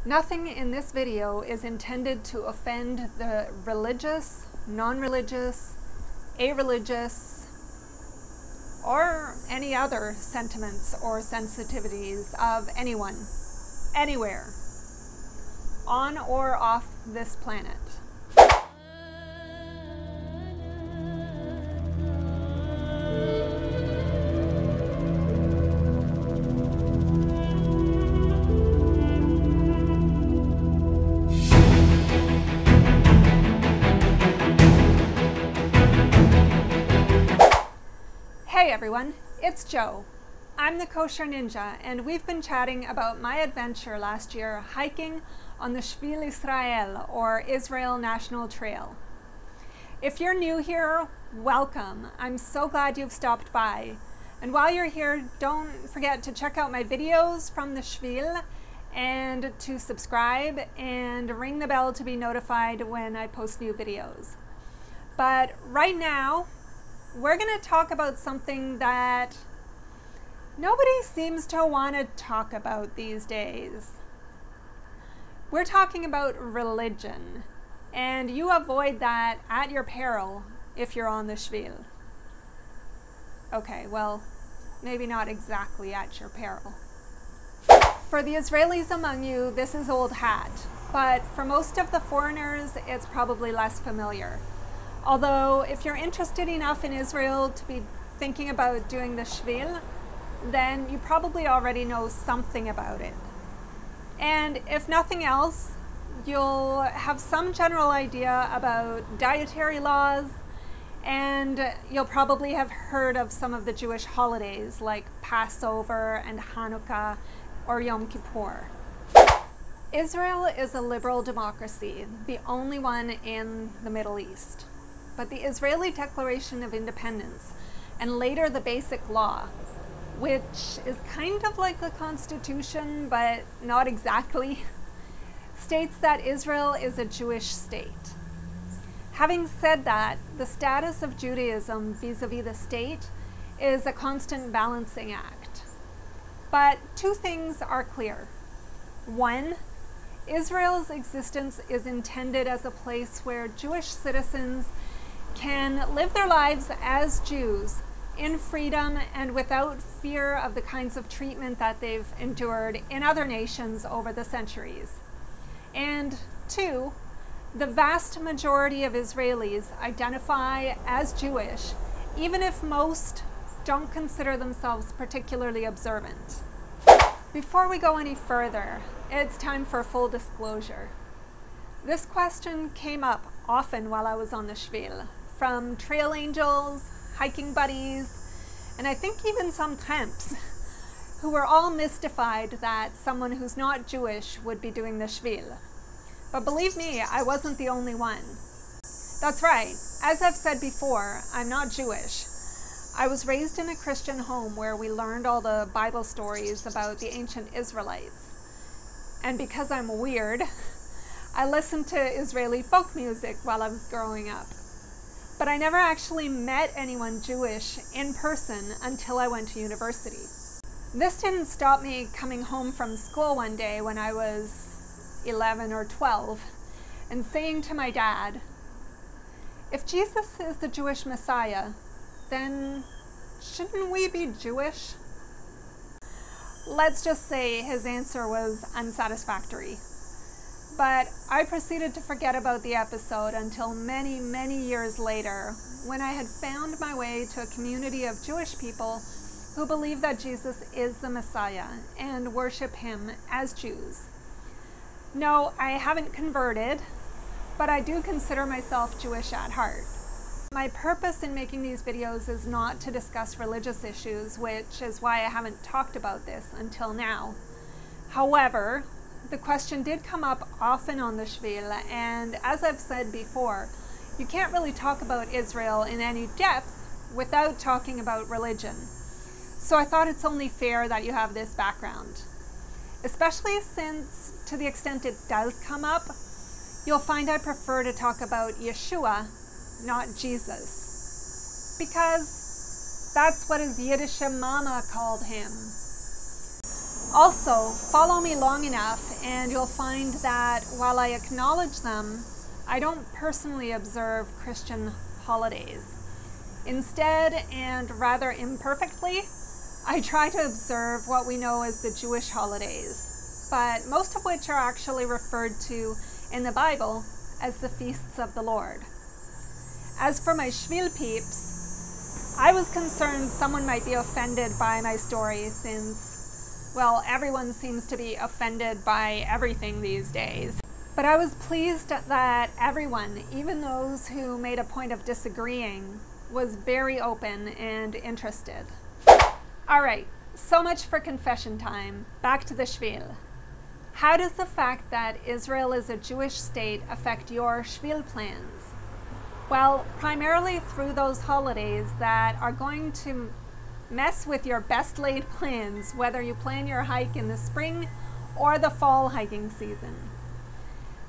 Nothing in this video is intended to offend the religious, non-religious, a-religious, or any other sentiments or sensitivities of anyone, anywhere, on or off this planet. Hey everyone, it's Jo. I'm the Kosher Ninja, and we've been chatting about my adventure last year hiking on the Shvil Israel, or Israel National Trail. If you're new here, welcome. I'm so glad you've stopped by. And while you're here, don't forget to check out my videos from the Shvil and to subscribe and ring the bell to be notified when I post new videos. But right now, we're going to talk about something that nobody seems to want to talk about these days. We're talking about religion, and you avoid that at your peril if you're on the Shvil. Okay, well, maybe not exactly at your peril. For the Israelis among you, this is old hat, but for most of the foreigners, it's probably less familiar. Although, if you're interested enough in Israel to be thinking about doing the Shvil, then you probably already know something about it. And if nothing else, you'll have some general idea about dietary laws, and you'll probably have heard of some of the Jewish holidays like Passover and Hanukkah or Yom Kippur. Israel is a liberal democracy, the only one in the Middle East. But the Israeli Declaration of Independence, and later the Basic Law, which is kind of like the Constitution, but not exactly, states that Israel is a Jewish state. Having said that, the status of Judaism vis-a-vis the state is a constant balancing act. But two things are clear. One, Israel's existence is intended as a place where Jewish citizens can live their lives as Jews in freedom and without fear of the kinds of treatment that they've endured in other nations over the centuries. And two, the vast majority of Israelis identify as Jewish, even if most don't consider themselves particularly observant. Before we go any further, it's time for full disclosure. This question came up often while I was on the Shvil, from trail angels, hiking buddies, and I think even some tramps, who were all mystified that someone who's not Jewish would be doing the Shvil. But believe me, I wasn't the only one. That's right, as I've said before, I'm not Jewish. I was raised in a Christian home where we learned all the Bible stories about the ancient Israelites. And because I'm weird, I listened to Israeli folk music while I was growing up. But I never actually met anyone Jewish in person until I went to university. This didn't stop me coming home from school one day when I was 11 or 12 and saying to my dad, if Jesus is the Jewish Messiah, then shouldn't we be Jewish? Let's just say his answer was unsatisfactory. But I proceeded to forget about the episode until many, many years later, when I had found my way to a community of Jewish people who believe that Jesus is the Messiah and worship him as Jews. No, I haven't converted, but I do consider myself Jewish at heart. My purpose in making these videos is not to discuss religious issues, which is why I haven't talked about this until now. However, the question did come up often on the Shvil, and as I've said before, you can't really talk about Israel in any depth without talking about religion. So I thought it's only fair that you have this background. Especially since, to the extent it does come up, you'll find I prefer to talk about Yeshua, not Jesus. Because that's what his Yiddish mama called him. Also, follow me long enough and you'll find that while I acknowledge them, I don't personally observe Christian holidays. Instead, and rather imperfectly, I try to observe what we know as the Jewish holidays, but most of which are actually referred to in the Bible as the feasts of the Lord. As for my Shvil peeps, I was concerned someone might be offended by my story since, well, everyone seems to be offended by everything these days. But I was pleased that everyone, even those who made a point of disagreeing, was very open and interested. All right, so much for confession time. Back to the Shvil. How does the fact that Israel is a Jewish state affect your Shvil plans? Well, primarily through those holidays that are going to mess with your best laid plans, whether you plan your hike in the spring or the fall hiking season.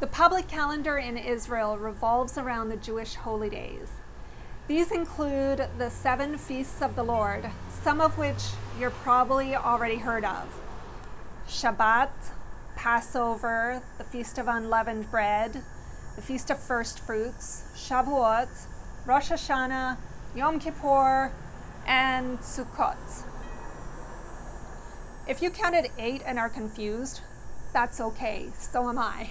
The public calendar in Israel revolves around the Jewish holy days. These include the 7 feasts of the Lord, some of which you're probably already heard of. Shabbat, Passover, the Feast of Unleavened Bread, the Feast of First Fruits, Shavuot, Rosh Hashanah, Yom Kippur, and Sukkot. If you counted 8 and are confused, that's okay, so am I.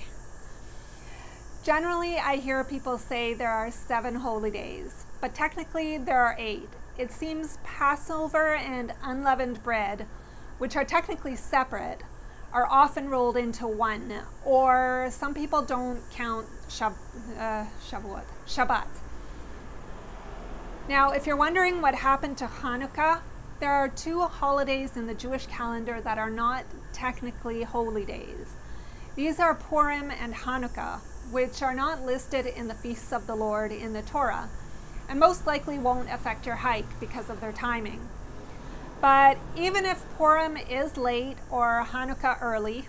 Generally, I hear people say there are 7 holy days, but technically there are 8. It seems Passover and unleavened bread, which are technically separate, are often rolled into one, or some people don't count Shabbat. Now, if you're wondering what happened to Hanukkah, there are 2 holidays in the Jewish calendar that are not technically holy days. These are Purim and Hanukkah, which are not listed in the feasts of the Lord in the Torah, and most likely won't affect your hike because of their timing. But even if Purim is late or Hanukkah early,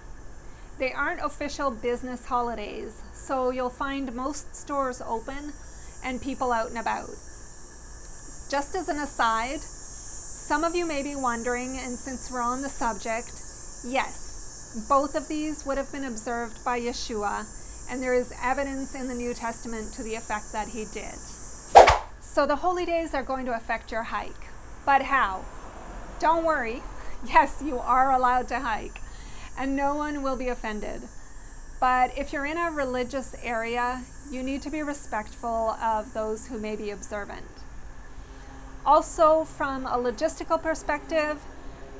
they aren't official business holidays, so you'll find most stores open and people out and about. Just as an aside, some of you may be wondering, and since we're on the subject, yes, both of these would have been observed by Yeshua, and there is evidence in the New Testament to the effect that he did. So the holy days are going to affect your hike. But how? Don't worry. Yes, you are allowed to hike, and no one will be offended. But if you're in a religious area, you need to be respectful of those who may be observant. Also, from a logistical perspective,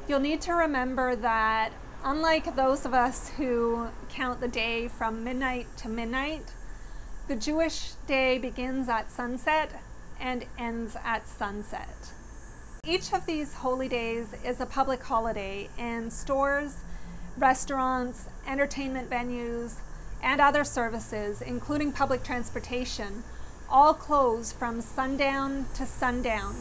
you'll need to remember that unlike those of us who count the day from midnight to midnight, the Jewish day begins at sunset and ends at sunset. Each of these holy days is a public holiday, and stores, restaurants, entertainment venues, and other services, including public transportation, all close from sundown to sundown,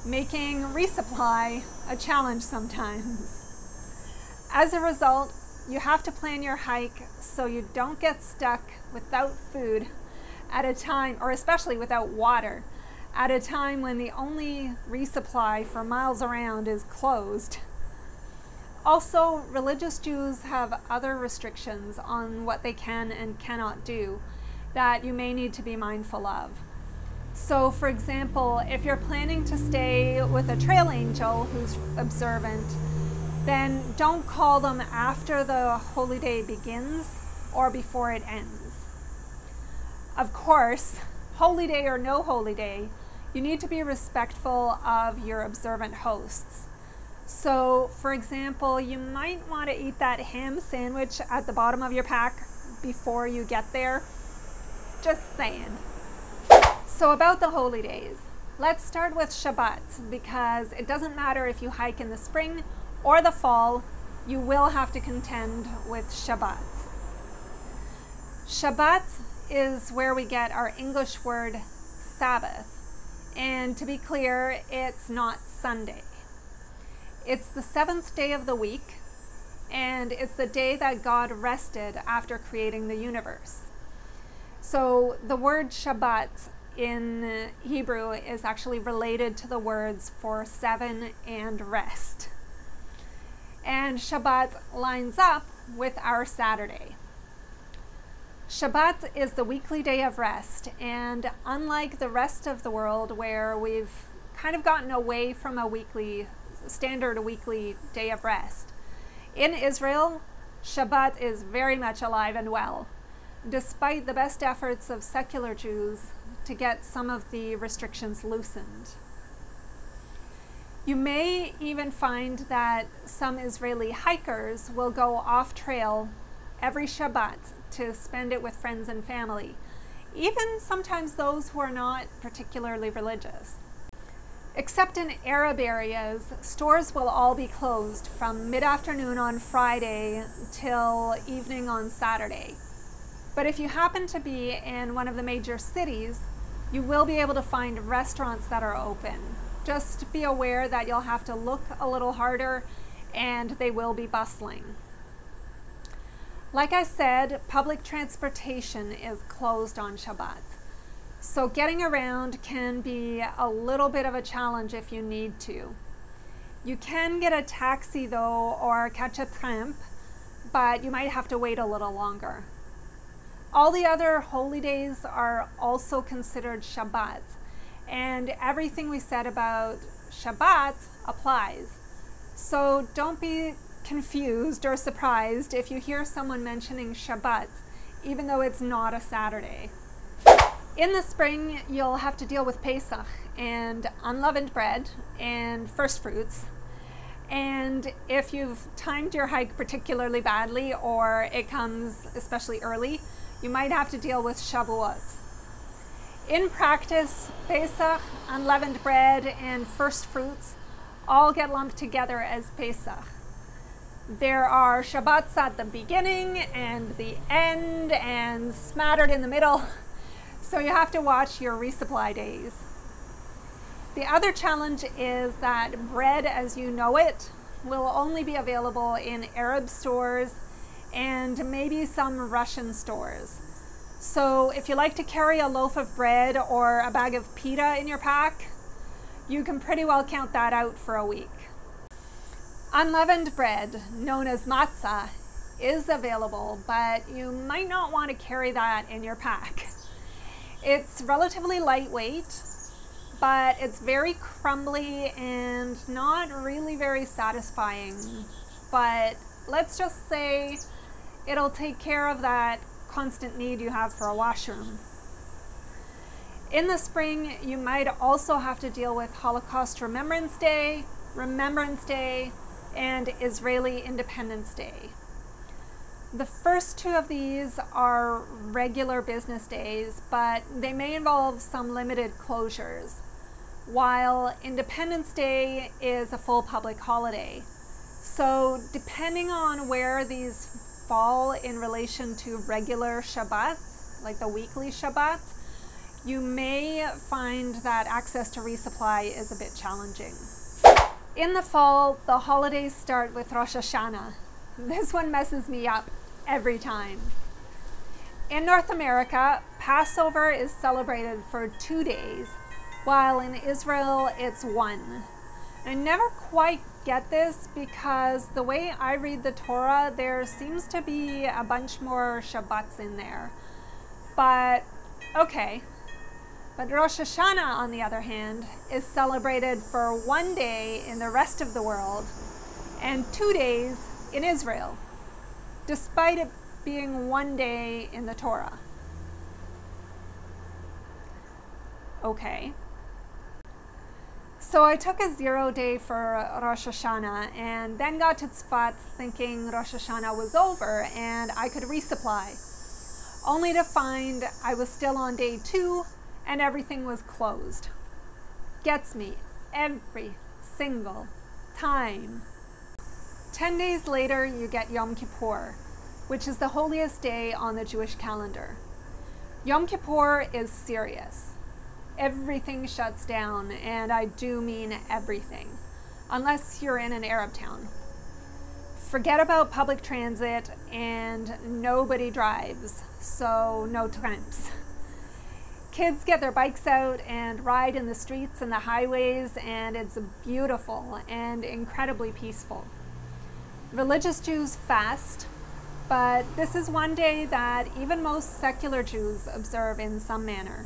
making resupply a challenge sometimes. As a result, you have to plan your hike so you don't get stuck without food at a time, or especially without water, at a time when the only resupply for miles around is closed. Also, religious Jews have other restrictions on what they can and cannot do that you may need to be mindful of. So, for example, if you're planning to stay with a trail angel who's observant, then don't call them after the holy day begins or before it ends. Of course, holy day or no holy day, you need to be respectful of your observant hosts. So, for example, you might want to eat that ham sandwich at the bottom of your pack before you get there. Just saying. So about the holy days, let's start with Shabbat, because it doesn't matter if you hike in the spring or the fall, you will have to contend with Shabbat. Shabbat is where we get our English word Sabbath. And to be clear, it's not Sunday. It's the 7th day of the week, and it's the day that God rested after creating the universe. So the word Shabbat in Hebrew is actually related to the words for 7 and rest. and Shabbat lines up with our Saturday. Shabbat is the weekly day of rest, and unlike the rest of the world where we've kind of gotten away from a standard weekly day of rest, in Israel, Shabbat is very much alive and well, despite the best efforts of secular Jews to get some of the restrictions loosened. You may even find that some Israeli hikers will go off trail every Shabbat to spend it with friends and family, even sometimes those who are not particularly religious. Except in Arab areas, stores will all be closed from mid-afternoon on Friday till evening on Saturday. But if you happen to be in one of the major cities, you will be able to find restaurants that are open. Just be aware that you'll have to look a little harder and they will be bustling. Like I said, public transportation is closed on Shabbat. So getting around can be a little bit of a challenge if you need to. You can get a taxi though, or catch a tramp, but you might have to wait a little longer. All the other holy days are also considered Shabbat, and everything we said about Shabbat applies. So don't be confused or surprised if you hear someone mentioning Shabbat, even though it's not a Saturday. In the spring, you'll have to deal with Pesach and unleavened bread and first fruits. And if you've timed your hike particularly badly or it comes especially early, you might have to deal with Shavuot. In practice, Pesach, unleavened bread, and first fruits all get lumped together as Pesach. There are Shabbats at the beginning and the end and smattered in the middle. So you have to watch your resupply days. The other challenge is that bread as you know it will only be available in Arab stores and maybe some Russian stores. So if you like to carry a loaf of bread or a bag of pita in your pack, you can pretty well count that out for a week. Unleavened bread, known as matzah, is available, but you might not want to carry that in your pack. It's relatively lightweight, but it's very crumbly and not really very satisfying. But let's just say it'll take care of that constant need you have for a washroom. In the spring, you might also have to deal with Holocaust Remembrance Day, and Israeli Independence Day. The first two of these are regular business days, but they may involve some limited closures, while Independence Day is a full public holiday. So depending on where these fall in relation to regular Shabbats, like the weekly Shabbat, you may find that access to resupply is a bit challenging. In the fall, the holidays start with Rosh Hashanah. This one messes me up every time. In North America, Passover is celebrated for 2 days, while in Israel it's 1. I never quite get this because the way I read the Torah, there seems to be a bunch more Shabbats in there. But okay. But Rosh Hashanah, on the other hand, is celebrated for 1 day in the rest of the world and 2 days in Israel, despite it being 1 day in the Torah. Okay. So I took a 0 day for Rosh Hashanah and then got to Tzfat thinking Rosh Hashanah was over and I could resupply, only to find I was still on day 2 and everything was closed. Gets me every single time. 10 days later, you get Yom Kippur, which is the holiest day on the Jewish calendar. Yom Kippur is serious. Everything shuts down, and I do mean everything, unless you're in an Arab town. Forget about public transit, and nobody drives, so no tramps. Kids get their bikes out and ride in the streets and the highways, and it's beautiful and incredibly peaceful. Religious Jews fast, but this is one day that even most secular Jews observe in some manner.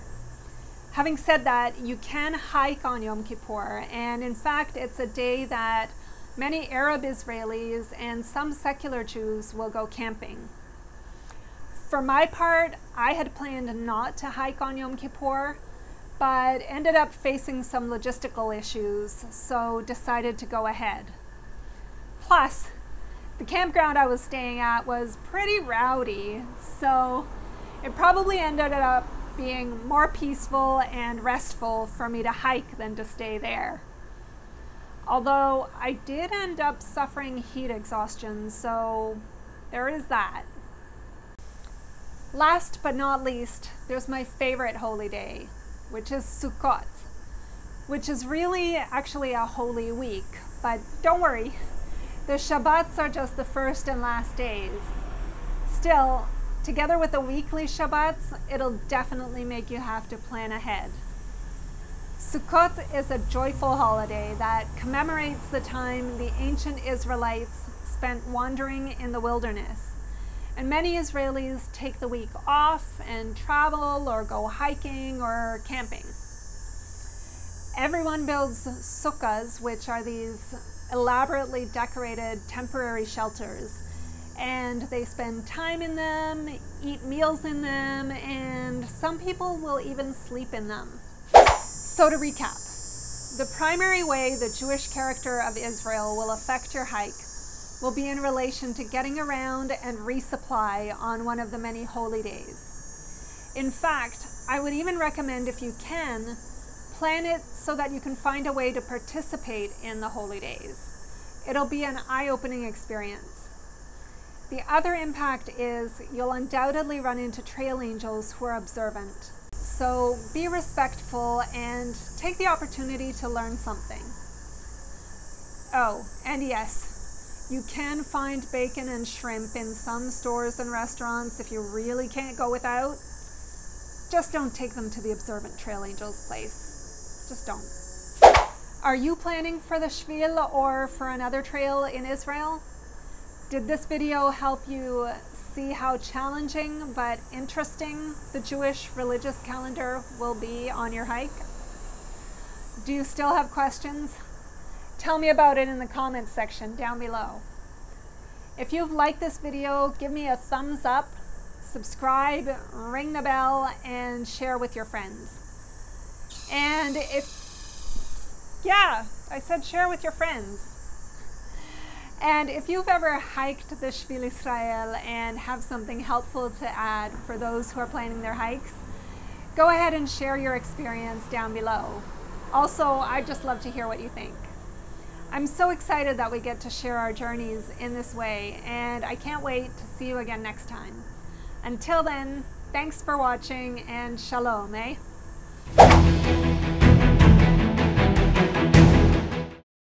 Having said that, you can hike on Yom Kippur, and in fact, it's a day that many Arab Israelis and some secular Jews will go camping. For my part, I had planned not to hike on Yom Kippur, but ended up facing some logistical issues, so decided to go ahead. Plus, the campground I was staying at was pretty rowdy, so it probably ended up being more peaceful and restful for me to hike than to stay there. Although I did end up suffering heat exhaustion, so there is that. Last but not least, there's my favorite holy day, which is Sukkot, which is really actually a holy week, but don't worry, the Shabbats are just the first and last days. Still, together with the weekly Shabbats, it'll definitely make you have to plan ahead. Sukkot is a joyful holiday that commemorates the time the ancient Israelites spent wandering in the wilderness. And many Israelis take the week off and travel or go hiking or camping. Everyone builds sukkahs, which are these elaborately decorated temporary shelters. And they spend time in them, eat meals in them, and some people will even sleep in them. So to recap, the primary way the Jewish character of Israel will affect your hike will be in relation to getting around and resupply on one of the many holy days. In fact, I would even recommend, if you can, plan it so that you can find a way to participate in the holy days. It'll be an eye-opening experience. The other impact is you'll undoubtedly run into trail angels who are observant. So be respectful and take the opportunity to learn something. Oh, and yes, you can find bacon and shrimp in some stores and restaurants if you really can't go without. Just don't take them to the observant trail angels place. Just don't. Are you planning for the Shvil or for another trail in Israel? Did this video help you see how challenging but interesting the Jewish religious calendar will be on your hike? Do you still have questions? Tell me about it in the comments section down below. If you've liked this video, give me a thumbs up, subscribe, ring the bell, and share with your friends. And I said share with your friends. And if you've ever hiked the Shvil Israel and have something helpful to add for those who are planning their hikes, go ahead and share your experience down below. Also, I'd just love to hear what you think. I'm so excited that we get to share our journeys in this way, and I can't wait to see you again next time. Until then, thanks for watching, and shalom, eh?